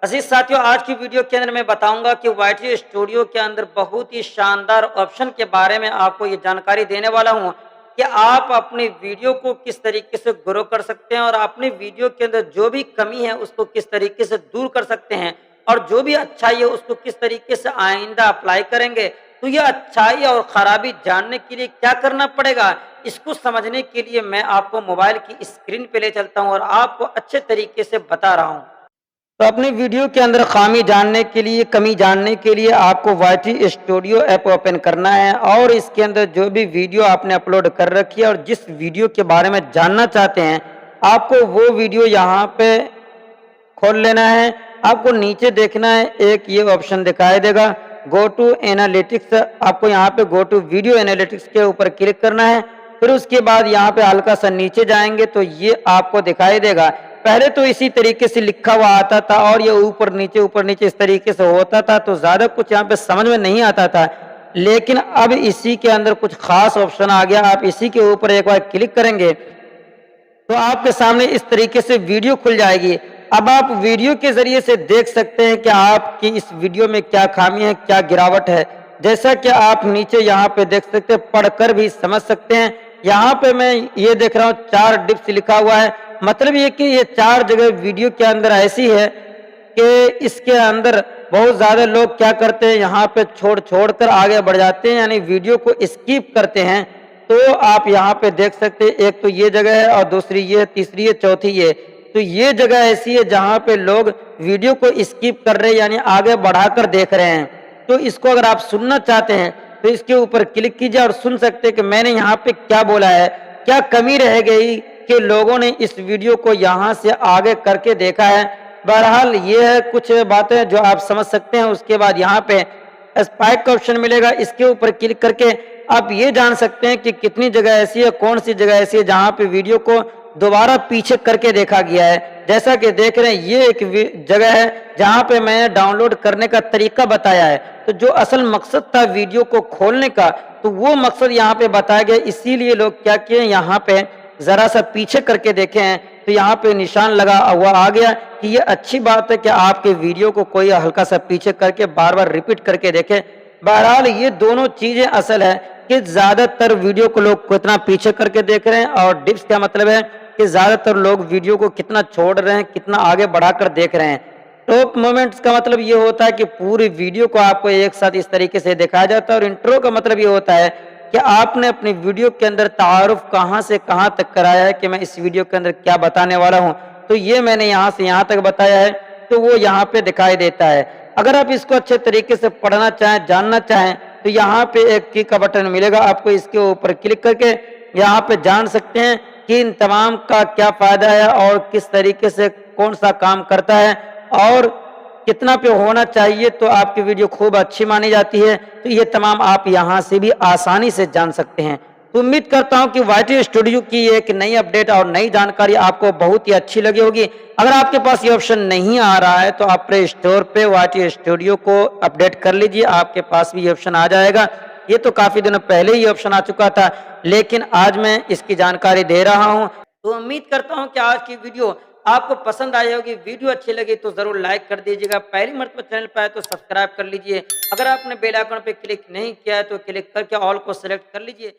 अजीज साथियों, आज की वीडियो के अंदर मैं बताऊंगा कि वाईटी स्टूडियो के अंदर बहुत ही शानदार ऑप्शन के बारे में आपको ये जानकारी देने वाला हूं कि आप अपनी वीडियो को किस तरीके से ग्रो कर सकते हैं और अपनी वीडियो के अंदर जो भी कमी है उसको किस तरीके से दूर कर सकते हैं और जो भी अच्छाई है उसको किस तरीके से आइंदा अप्लाई करेंगे। तो ये अच्छाई और खराबी जानने के लिए क्या करना पड़ेगा, इसको समझने के लिए मैं आपको मोबाइल की स्क्रीन पे ले चलता हूं और आपको अच्छे तरीके से बता रहा हूं। तो अपनी वीडियो के अंदर खामी जानने के लिए, कमी जानने के लिए आपको वाईटी स्टूडियो ऐप ओपन करना है और इसके अंदर जो भी वीडियो आपने अपलोड कर रखी है और जिस वीडियो के बारे में जानना चाहते हैं, आपको वो वीडियो यहाँ पे खोल लेना है। आपको नीचे देखना है, एक ये ऑप्शन दिखाई देगा गो टू एनालिटिक्स। आपको यहाँ पे गो टू वीडियो एनालिटिक्स के ऊपर क्लिक करना है। फिर उसके बाद यहाँ पे हल्का सा नीचे जाएंगे तो ये आपको दिखाई देगा। पहले तो इसी तरीके से लिखा हुआ आता था और ये ऊपर नीचे इस तरीके से होता था, तो ज्यादा कुछ यहाँ पे समझ में नहीं आता था। लेकिन अब इसी के अंदर कुछ खास ऑप्शन आ गया। आप इसी के ऊपर एक बार क्लिक करेंगे तो आपके सामने इस तरीके से वीडियो खुल जाएगी। अब आप वीडियो के जरिए से देख सकते हैं कि आपकी इस वीडियो में क्या खामी है, क्या गिरावट है। जैसा कि आप नीचे यहाँ पे देख सकते हैं, पढ़कर भी समझ सकते हैं। यहाँ पे मैं ये देख रहा हूँ 4 डिप्स लिखा हुआ है। मतलब ये कि ये 4 जगह वीडियो के अंदर ऐसी है कि इसके अंदर बहुत ज्यादा लोग क्या करते हैं, यहाँ पे छोड़ कर आगे बढ़ जाते हैं, यानी वीडियो को स्किप करते हैं। तो आप यहाँ पे देख सकते हैं, एक तो ये जगह है और दूसरी ये, तीसरी ये, चौथी ये। तो ये जगह ऐसी है जहाँ पे लोग वीडियो को स्किप कर रहे हैं, यानी आगे बढ़ाकर देख रहे हैं। तो इसको अगर आप सुनना चाहते हैं तो इसके ऊपर क्लिक कीजिए और सुन सकते हैं कि मैंने यहाँ पे क्या बोला है, क्या कमी रह गई कि लोगों ने इस वीडियो को यहाँ से आगे करके देखा है। बहरहाल ये है कुछ बातें जो आप समझ सकते हैं। उसके बाद यहाँ पे स्पाइक का ऑप्शन मिलेगा, इसके ऊपर क्लिक करके आप ये जान सकते हैं कि कितनी जगह ऐसी है, कौन सी जगह ऐसी है जहां पे वीडियो को दोबारा पीछे करके देखा गया है। जैसा कि देख रहे हैं, ये एक जगह है जहां पे मैंने डाउनलोड करने का तरीका बताया है। तो जो असल मकसद था वीडियो को खोलने का, तो वो मकसद यहाँ पे बताया गया। इसीलिए लोग क्या किए, यहाँ पे जरा सा पीछे करके देखे हैं तो यहाँ पे निशान लगा हुआ आ गया कि ये अच्छी बात है कि आपके वीडियो को कोई हल्का सा पीछे करके बार बार रिपीट करके देखे। बहरहाल ये दोनों चीजें असल है कि ज्यादातर वीडियो को लोग कितना पीछे करके देख रहे हैं, और डिप्स का मतलब है कि ज्यादातर लोग वीडियो को कितना छोड़ रहे हैं, कितना आगे बढ़ाकर देख रहे हैं। टॉप मोमेंट्स का मतलब ये होता है कि पूरी वीडियो को आपको एक साथ इस तरीके से दिखाया जाता है। और इंट्रो का मतलब ये होता है कि आपने अपनी वीडियो के अंदर तारुफ कहाँ से कहाँ तक कराया है कि मैं इस वीडियो के अंदर क्या बताने वाला हूँ। तो ये मैंने यहाँ से यहाँ तक बताया है, तो वो यहाँ पे दिखाई देता है। अगर आप इसको अच्छे तरीके से पढ़ना चाहें, जानना चाहें, तो यहाँ पे एक की का बटन मिलेगा। आपको इसके ऊपर क्लिक करके यहाँ पे जान सकते हैं कि इन तमाम का क्या फायदा है और किस तरीके से कौन सा काम करता है और कितना पे होना चाहिए, तो आपकी वीडियो खूब अच्छी मानी जाती है। तो ये तमाम आप यहाँ से भी आसानी से जान सकते हैं। तो उम्मीद करता हूं कि वाईटी स्टूडियो की एक नई अपडेट और नई जानकारी आपको बहुत ही अच्छी लगी होगी। अगर आपके पास ये ऑप्शन नहीं आ रहा है तो आप प्ले स्टोर पे वाईटी स्टूडियो को अपडेट कर लीजिए, आपके पास भी ये ऑप्शन आ जाएगा। ये तो काफी दिनों पहले ही ऑप्शन आ चुका था, लेकिन आज मैं इसकी जानकारी दे रहा हूँ। तो उम्मीद करता हूँ कि आज की वीडियो आपको पसंद आई होगी। वीडियो अच्छी लगी तो जरूर लाइक कर दीजिएगा। पहली मर्तबा चैनल पर आए तो सब्सक्राइब कर लीजिए। अगर आपने बेल आइकन पे क्लिक नहीं किया है तो क्लिक करके ऑल को सिलेक्ट कर लीजिए।